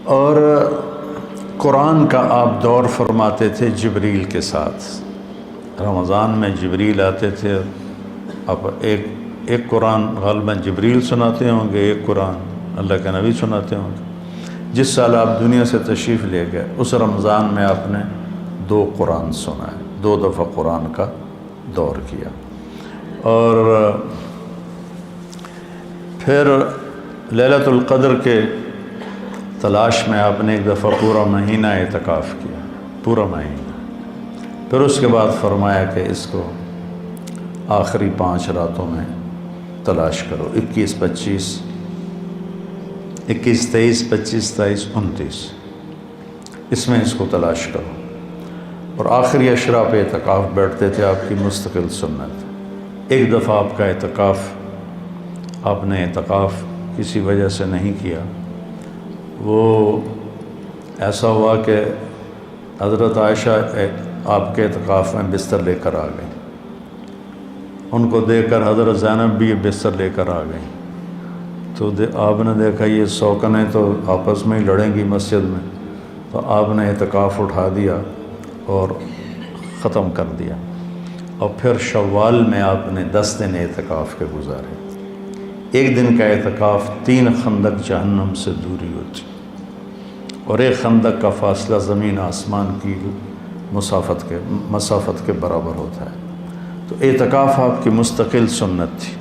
اور قرآن کا آپ دور فرماتے تھے جبریل کے ساتھ۔ رمضان میں جبریل آتے تھے، اب ایک قرآن غالباً جبریل سناتے ہوں گے، ایک قرآن اللہ کے نبی سناتے ہوں گے۔ جس سال آپ دنیا سے تشریف لے گئے اس رمضان میں آپ نے 2 قرآن سنائے، 2 دفعہ قرآن کا دور کیا۔ اور پھر لیلۃ القدر کے تلاش میں آپ نے ایک دفعہ پورا مہینہ اعتکاف کیا، پورا مہینہ۔ پھر اس کے بعد فرمایا کہ اس کو آخری 5 راتوں میں تلاش کرو، 21، 25، 21، 23، 25، 27، 29، اس میں اس کو تلاش کرو۔ اور آخری اشرا پہ اعتکاف بیٹھتے تھے، آپ کی مستقل سنت۔ ایک دفعہ آپ کا اعتکاف، آپ نے اعتکاف کسی وجہ سے نہیں کیا، وہ ایسا ہوا کہ حضرت عائشہ آپ کے اعتکاف میں بستر لے کر آ گئیں۔ ان کو دیکھ کر حضرت زینب بھی بستر لے کر آ گئیں، تو آپ نے دیکھا یہ سوکنیں تو آپس میں ہی لڑیں گی مسجد میں، تو آپ نے اعتکاف اٹھا دیا اور ختم کر دیا۔ اور پھر شوال میں آپ نے 10 دن اعتکاف کے گزارے۔ ایک دن کا اعتکاف 3 خندق جہنم سے دوری ہوتی، اور ایک خندق کا فاصلہ زمین آسمان کی مسافت کے برابر ہوتا ہے۔ تو اعتکاف آپ کی مستقل سنت تھی،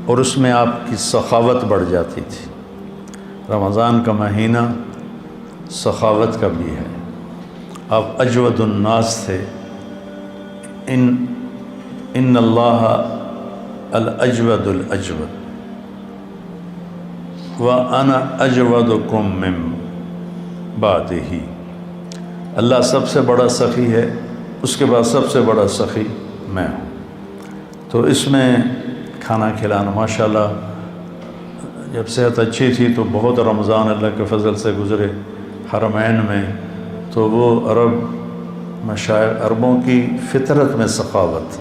اور اس میں آپ کی سخاوت بڑھ جاتی تھی۔ رمضان کا مہینہ سخاوت کا بھی ہے۔ آپ اجود الناس تھے، ان اللہ الاجود الاجود وَأَنَا أَجْوَدُكُم مِّن بَعْدِهِ۔ اللہ سب سے بڑا سخی ہے، اس کے بعد سب سے بڑا سخی میں ہوں۔ تو اس میں کھانا کھلانا ماشاءاللہ، جب صحت اچھی تھی تو بہت رمضان اللہ کے فضل سے گزرے حرمین میں، تو وہ عربوں کی فطرت میں سخاوت،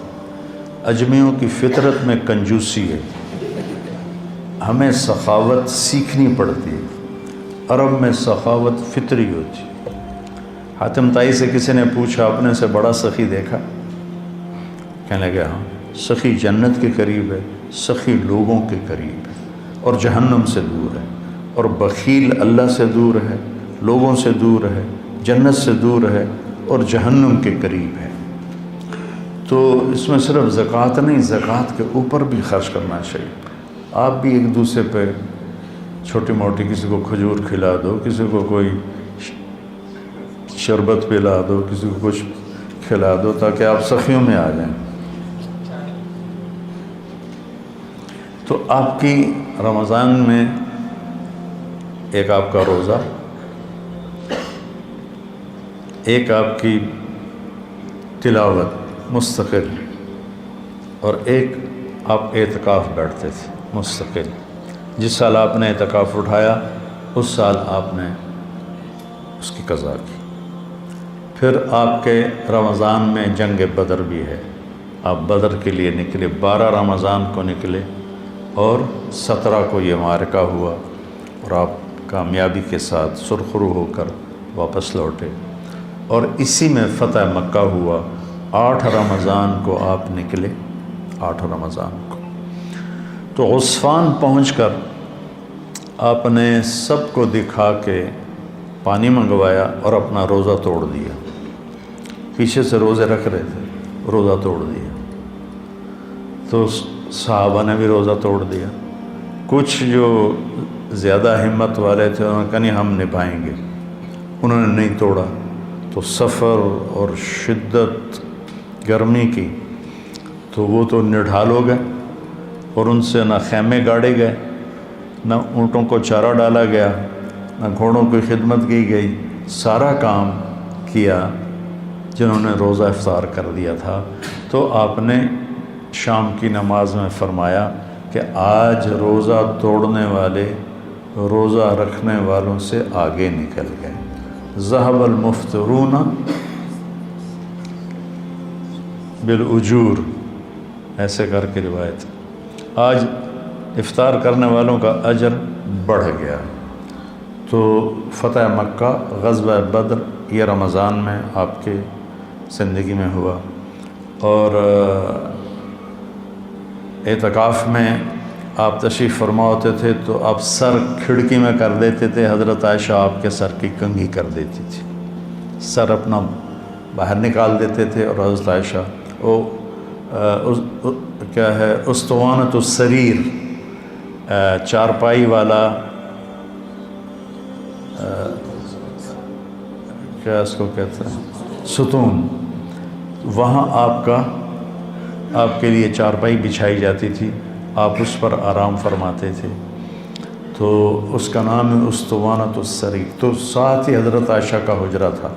اجمیوں کی فطرت میں کنجوسی ہے۔ ہمیں سخاوت سیکھنی پڑتی ہے، عرب میں سخاوت فطری ہوتی۔ حاتم طائی سے کسی نے پوچھا اپنے سے بڑا سخی دیکھا؟ کہنے لگے ہاں، سخی جنت کے قریب ہے، سخی لوگوں کے قریب ہے، اور جہنم سے دور ہے، اور بخیل اللہ سے دور ہے، لوگوں سے دور ہے، جنت سے دور ہے، اور جہنم کے قریب ہے۔ تو اس میں صرف زکوٰۃ نہیں، زکوٰۃ کے اوپر بھی خرچ کرنا چاہیے۔ آپ بھی ایک دوسرے پہ چھوٹی موٹی، کسی کو کھجور کھلا دو، کسی کو کوئی شربت پلا دو، کسی کو کچھ کھلا دو، تاکہ آپ سخیوں میں آ جائیں۔ تو آپ کی رمضان میں ایک آپ کا روزہ، ایک آپ کی تلاوت مستقل، اور ایک آپ اعتکاف بیٹھتے تھے مستقل۔ جس سال آپ نے اعتکاف اٹھایا اس سال آپ نے اس کی قضا کی۔ پھر آپ کے رمضان میں جنگ بدر بھی ہے، آپ بدر کے لیے نکلے، 12 رمضان کو نکلے، اور 17 کو یہ معرکہ ہوا، اور آپ کامیابی کے ساتھ سرخرو ہو کر واپس لوٹے، اور اسی میں فتح مکہ ہوا۔ 8 رمضان کو آپ نکلے، 8 رمضان کو۔ تو غصفان پہنچ کر آپ نے سب کو دکھا کے پانی منگوایا اور اپنا روزہ توڑ دیا۔ پیچھے سے روزے رکھ رہے تھے، روزہ توڑ دیا۔ تو صحابہ نے بھی روزہ توڑ دیا۔ کچھ جو زیادہ ہمت والے تھے انہوں نے کہا نہیں ہم نبھائیں گے، انہوں نے نہیں توڑا۔ تو سفر اور شدت گرمی کی، تو وہ تو نڈھال ہو گئے، اور ان سے نہ خیمے گاڑے گئے، نہ اونٹوں کو چارہ ڈالا گیا، نہ گھوڑوں کی خدمت کی گئی۔ سارا کام کیا جنہوں نے روزہ افطار کر دیا تھا۔ تو آپ نے شام کی نماز میں فرمایا کہ آج روزہ توڑنے والے روزہ رکھنے والوں سے آگے نکل گئے۔ ذہب المفطرون بالاجور، ایسے کر کے روایت، آج افطار کرنے والوں کا اجر بڑھ گیا۔ تو فتح مکہ، غزوہ بدر، یہ رمضان میں آپ کے زندگی میں ہوا، اور اعتکاف میں آپ تشریف فرما ہوتے تھے تو آپ سر کھڑکی میں کر دیتے تھے، حضرت عائشہ آپ کے سر کی کنگھی کر دیتی تھی، سر اپنا باہر نکال دیتے تھے، اور حضرت عائشہ وہ کیا ہے اسطوانۃ السریر، چارپائی والا، کیا اس کو کہتے ہیں، ستون، وہاں آپ کے لیے چارپائی بچھائی جاتی تھی، آپ اس پر آرام فرماتے تھے، تو اس کا نام ہے اسطوانۃ السریر۔ تو ساتھ ہی حضرت عائشہ کا حجرہ تھا،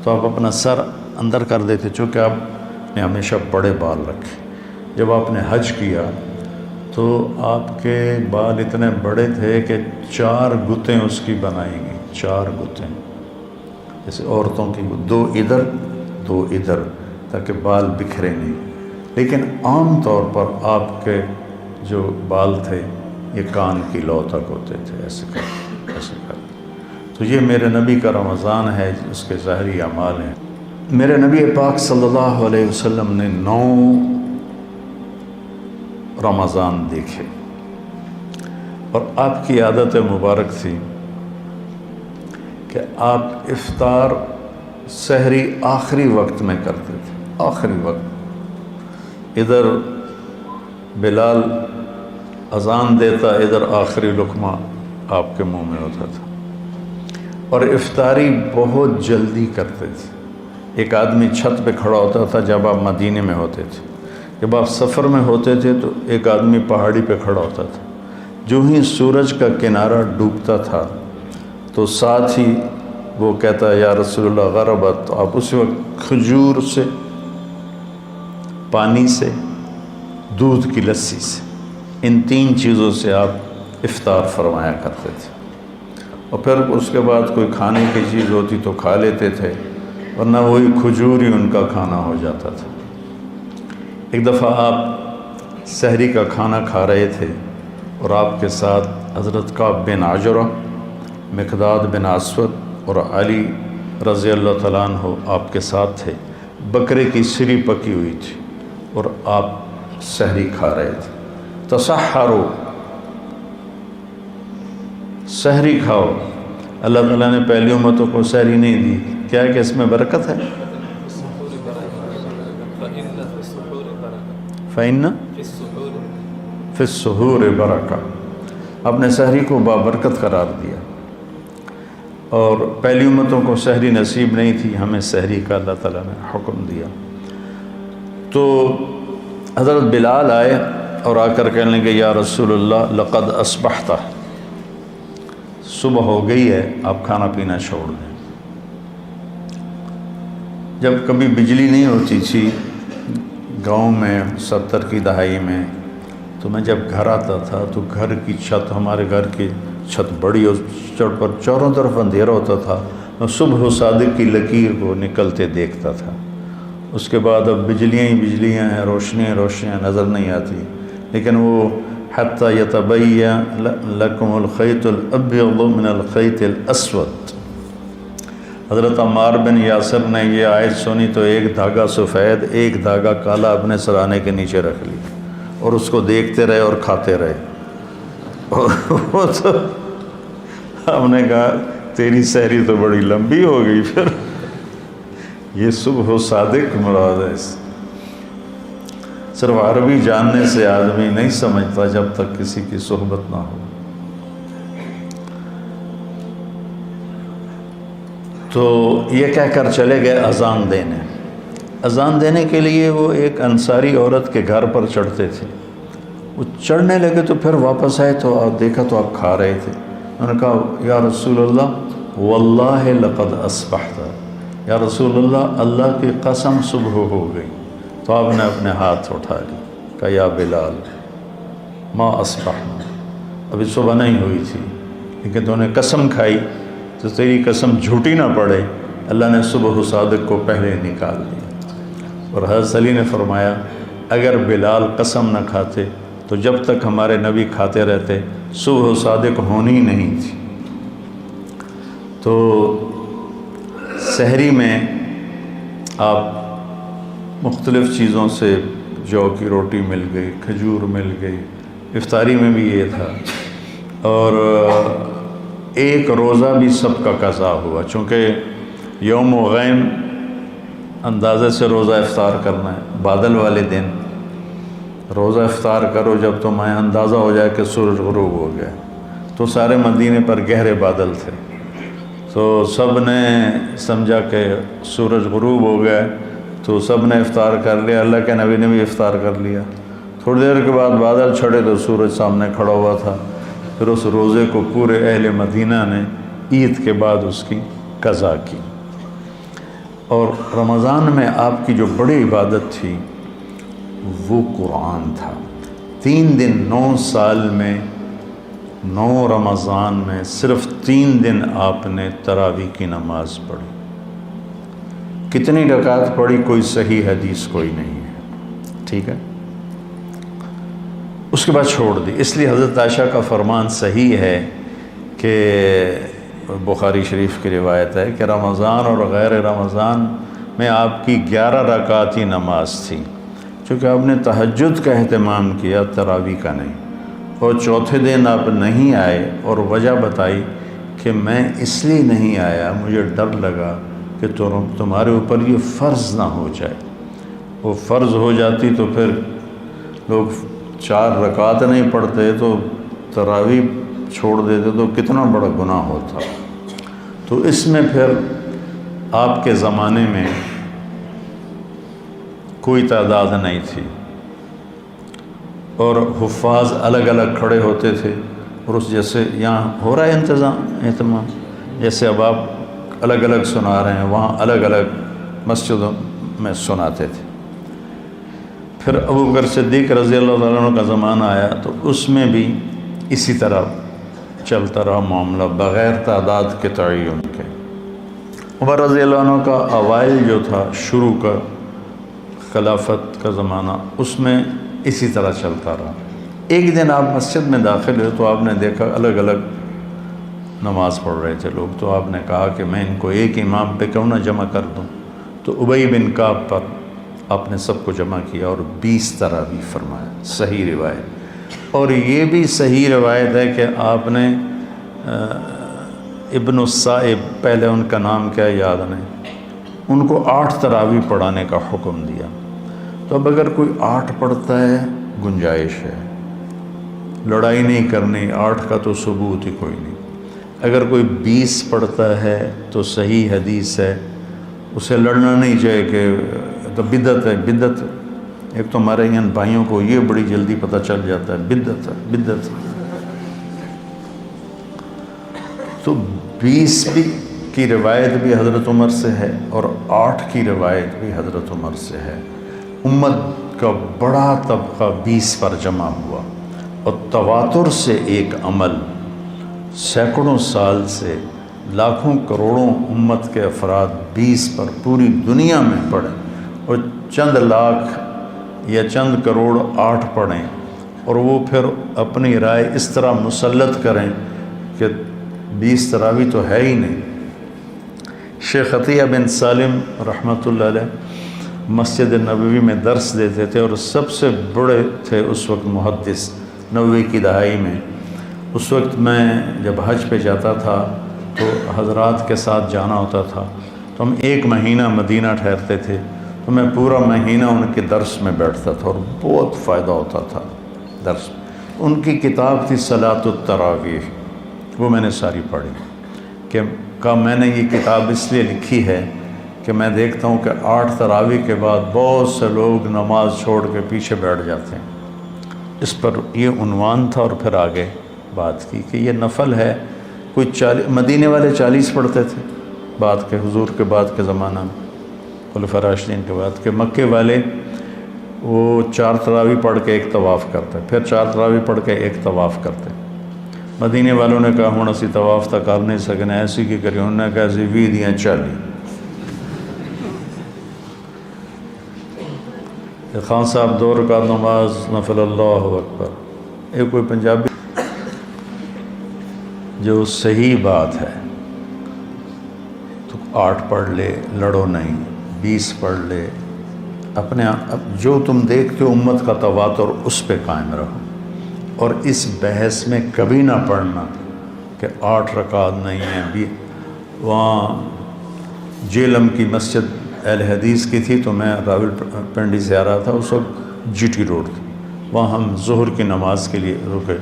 تو آپ اپنا سر اندر کر دیتے، چونکہ آپ نے ہمیشہ بڑے بال رکھے۔ جب آپ نے حج کیا تو آپ کے بال اتنے بڑے تھے کہ 4 گتیں اس کی بنائی گئی، 4 گتیں، جیسے عورتوں کی 2 ادھر 2 ادھر، تاکہ بال بکھرے نہیں۔ لیکن عام طور پر آپ کے جو بال تھے یہ کان کی لو تک ہوتے تھے، ایسے کر۔ تو یہ میرے نبی کا رمضان ہے، اس کے ظاہری اعمال ہیں۔ میرے نبی پاک صلی اللہ علیہ وسلم نے 9 رمضان دیکھے، اور آپ کی عادت مبارک تھی کہ آپ افطار سحری آخری وقت میں کرتے تھے، آخری وقت، ادھر بلال اذان دیتا، ادھر آخری لقمہ آپ کے منہ میں ہوتا تھا، اور افطاری بہت جلدی کرتے تھے۔ ایک آدمی چھت پہ کھڑا ہوتا تھا جب آپ مدینے میں ہوتے تھے، جب آپ سفر میں ہوتے تھے تو ایک آدمی پہاڑی پہ کھڑا ہوتا تھا، جو ہی سورج کا کنارہ ڈوبتا تھا تو ساتھ ہی وہ کہتا یا رسول اللہ غربت، تو آپ اسی وقت کھجور سے، پانی سے، دودھ کی لسی سے، ان 3 چیزوں سے آپ افطار فرمایا کرتے تھے، اور پھر اس کے بعد کوئی کھانے کی چیز ہوتی تو کھا لیتے تھے، ورنہ وہی کھجور ہی ان کا کھانا ہو جاتا تھا۔ ایک دفعہ آپ سحری کا کھانا کھا رہے تھے، اور آپ کے ساتھ حضرت کعب بن عجرہ، مقداد بن اسود اور علی رضی اللہ تعالیٰ عنہ آپ کے ساتھ تھے۔ بکرے کی سری پکی ہوئی تھی اور آپ سحری کھا رہے تھے۔ تسحروا، سحری کھاؤ۔ اللہ تعالیٰ نے پہلی امتوں کو سحری نہیں دی، کیا ہے کہ اس میں برکت ہے؟ فَإِنَّ فِي السُّحُورِ بَرَكَةٌ، آپ نے سحری کو بابرکت قرار دیا، اور پہلی امتوں کو سحری نصیب نہیں تھی، ہمیں سحری کا اللہ تعالیٰ نے حکم دیا۔ تو حضرت بلال آئے اور آ کر کہنے لگے یا رسول اللہ لقد اصبحت، صبح ہو گئی ہے، آپ کھانا پینا چھوڑ دیں۔ جب کبھی بجلی نہیں ہوتی تھی گاؤں میں 70 کی دہائی میں، تو میں جب گھر آتا تھا تو گھر کی چھت، ہمارے گھر کی چھت بڑی، اور چڑھ پر چاروں طرف اندھیرا ہوتا تھا، میں صبح و صادق کی لکیر کو نکلتے دیکھتا تھا۔ اس کے بعد اب بجلیاں ہی بجلیاں ہیں، روشنیاں نظر نہیں آتی، لیکن وہ حتی یتبین لکم الخیط الابیض من الخیط الاسود، حضرت عمار بن یاسر نے یہ آیت سنی تو ایک دھاگا سفید، ایک دھاگا کالا اپنے سرانے کے نیچے رکھ لی، اور اس کو دیکھتے رہے اور کھاتے رہے۔ وہ تو ہم نے کہا تیری سحری تو بڑی لمبی ہو گئی، پھر یہ صبح و صادق مراد ہے۔ صرف عربی جاننے سے آدمی نہیں سمجھتا جب تک کسی کی صحبت نہ ہو۔ تو یہ کہہ کر چلے گئے اذان دینے۔ اذان دینے کے لیے وہ ایک انصاری عورت کے گھر پر چڑھتے تھے، وہ چڑھنے لگے تو پھر واپس آئے تو آپ دیکھا تو آپ کھا رہے تھے۔ انہوں نے کہا یا رسول اللہ واللہ لقد اصبحت، یا رسول اللہ اللہ کی قسم صبح ہو گئی۔ تو آپ نے اپنے ہاتھ اٹھا لی، کہا یا بلال ما اصبحنا، ابھی صبح نہیں ہوئی تھی، لیکن تو نے قسم کھائی تو تیری قسم جھوٹی نہ پڑے، اللہ نے صبح و صادق کو پہلے نکال دیا۔ اور حضرت علی نے فرمایا اگر بلال قسم نہ کھاتے تو جب تک ہمارے نبی کھاتے رہتے صبح و صادق ہونی نہیں تھی۔ تو سحری میں آپ مختلف چیزوں سے جو کی روٹی مل گئی، کھجور مل گئی، افطاری میں بھی یہ تھا، اور ایک روزہ بھی سب کا قضا ہوا، چونکہ یوم غیم اندازے سے روزہ افطار کرنا ہے، بادل والے دن روزہ افطار کرو جب تمہیں اندازہ ہو جائے کہ سورج غروب ہو گیا۔ تو سارے مدینے پر گہرے بادل تھے، تو سب نے سمجھا کہ سورج غروب ہو گیا، تو سب نے افطار کر لیا، اللہ کے نبی نے بھی افطار کر لیا۔ تھوڑی دیر کے بعد بادل چھڑے تو سورج سامنے کھڑا ہوا تھا، پھر اس روزے کو پورے اہل مدینہ نے عید کے بعد اس کی قضا کی۔ اور رمضان میں آپ کی جو بڑی عبادت تھی وہ قرآن تھا۔ 3 دن 9 سال میں 9 رمضان میں صرف 3 دن آپ نے تراویح کی نماز پڑھی۔ کتنی رکعت پڑھی کوئی صحیح حدیث کوئی نہیں ہے، ٹھیک ہے، اس کے بعد چھوڑ دی۔ اس لیے حضرت عائشہ کا فرمان صحیح ہے کہ بخاری شریف کی روایت ہے کہ رمضان اور غیر رمضان میں آپ کی 11 رکعتی نماز تھی، چونکہ آپ نے تہجد کا اہتمام کیا، تراویح کا نہیں۔ اور چوتھے دن آپ نہیں آئے اور وجہ بتائی کہ میں اس لیے نہیں آیا، مجھے ڈر لگا کہ تمہارے اوپر یہ فرض نہ ہو جائے، وہ فرض ہو جاتی تو پھر لوگ 4 رکعت نہیں پڑھتے تو تراویح چھوڑ دیتے تو کتنا بڑا گناہ ہوتا۔ تو اس میں پھر آپ کے زمانے میں کوئی تعداد نہیں تھی، اور حفاظ الگ الگ کھڑے ہوتے تھے، اور اس جیسے یہاں ہو رہا ہے اہتمام، جیسے اب آپ الگ الگ سنا رہے ہیں، وہاں الگ الگ مسجدوں میں سناتے تھے۔ پھر ابوبکر صدیق رضی اللہ عنہ کا زمانہ آیا تو اس میں بھی اسی طرح چلتا رہا معاملہ بغیر تعداد کے تعین کے۔ عمر رضی اللہ عنہ کا اوائل جو تھا، شروع کا خلافت کا زمانہ، اس میں اسی طرح چلتا رہا۔ ایک دن آپ مسجد میں داخل ہوئے تو آپ نے دیکھا الگ الگ نماز پڑھ رہے تھے لوگ، تو آپ نے کہا کہ میں ان کو ایک امام پہ کیوں نہ جمع کر دوں، تو ابی بن کعب پر آپ نے سب کو جمع کیا اور 20 تراویح فرمایا، صحیح روایت۔ اور یہ بھی صحیح روایت ہے کہ آپ نے ابن الصائب، پہلے ان کا نام کیا یاد نہیں، ان کو 8 تراویح پڑھانے کا حکم دیا۔ تو اب اگر کوئی 8 پڑھتا ہے گنجائش ہے، لڑائی نہیں کرنی، 8 کا تو ثبوت ہی کوئی نہیں۔ اگر کوئی 20 پڑھتا ہے تو صحیح حدیث ہے، اسے لڑنا نہیں چاہیے کہ تو بدعت ہے، بدعت۔ ایک تو ہمارے یہاں بھائیوں کو یہ بڑی جلدی پتہ چل جاتا ہے بدعت ہے، بدعت۔ تو 20 کی روایت بھی حضرت عمر سے ہے اور 8 کی روایت بھی حضرت عمر سے ہے۔ امت کا بڑا طبقہ 20 پر جمع ہوا، اور تواتر سے ایک عمل سینکڑوں سال سے لاکھوں کروڑوں امت کے افراد 20 پر پوری دنیا میں پڑھیں، اور چند لاکھ یا چند کروڑ 8 پڑھیں، اور وہ پھر اپنی رائے اس طرح مسلط کریں کہ 20 تراویح تو ہے ہی نہیں۔ شیخ عطیہ بن سالم رحمۃ اللہ علیہ مسجد نبوی میں درس دیتے تھے، اور سب سے بڑے تھے اس وقت محدث 90 کی دہائی میں۔ اس وقت میں جب حج پہ جاتا تھا تو حضرات کے ساتھ جانا ہوتا تھا، تو ہم 1 مہینہ مدینہ ٹھہرتے تھے، تو میں پورا مہینہ ان کے درس میں بیٹھتا تھا اور بہت فائدہ ہوتا تھا درس۔ ان کی کتاب تھی صلاۃ التراویح، وہ میں نے ساری پڑھی کہ میں نے یہ کتاب اس لیے لکھی ہے کہ میں دیکھتا ہوں کہ 8 تراویح کے بعد بہت سے لوگ نماز چھوڑ کے پیچھے بیٹھ جاتے ہیں۔ اس پر یہ عنوان تھا، اور پھر آگے بات کی کہ یہ نفل ہے۔ کوئی 40 مدینے والے 40 پڑھتے تھے بعد کے، حضور کے بعد کے زمانہ میں، خلفاء راشدین کے بعد کے۔ مکے والے وہ 4 تراویح پڑھ کے ایک طواف کرتے، پھر 4 تراویح پڑھ کے ایک طواف کرتے۔ مدینے والوں نے کہا ہوں اسی طواف تک کر نہیں سکنے، ایسی کی کری، انہوں نے کہا ایسی 20 دیاں 40۔ خان صاحب 2 رکعت نماز نفل، اللہ اکبر۔ ایک کوئی پنجابی جو صحیح بات ہے 8 پڑھ لے، لڑو نہیں، 20 پڑھ لے، اپنے جو تم دیکھتے ہو امت کا تواتر اس پہ قائم رہو، اور اس بحث میں کبھی نہ پڑھنا کہ 8 رکعت نہیں ہیں۔ بھی وہاں جیلم کی مسجد اہل حدیث کی تھی، تو میں راول پنڈی سے آ رہا تھا، اس وقت جی ٹی روڈ تھی، وہاں ہم ظہر کی نماز کے لیے رکے۔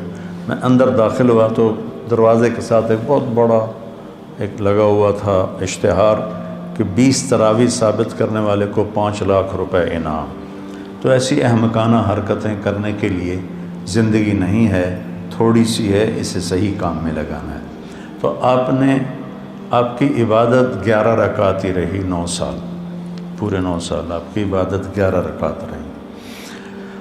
میں اندر داخل ہوا تو دروازے کے ساتھ ایک بہت بڑا ایک لگا ہوا تھا اشتہار کہ 20 تراویح ثابت کرنے والے کو 5 لاکھ روپے انعام۔ تو ایسی احمقانہ حرکتیں کرنے کے لیے زندگی نہیں ہے، تھوڑی سی ہے، اسے صحیح کام میں لگانا ہے۔ تو آپ کی عبادت 11 رکعت ہی رہی، 9 سال، پورے 9 سال آپ کی عبادت 11 رکعت رہی۔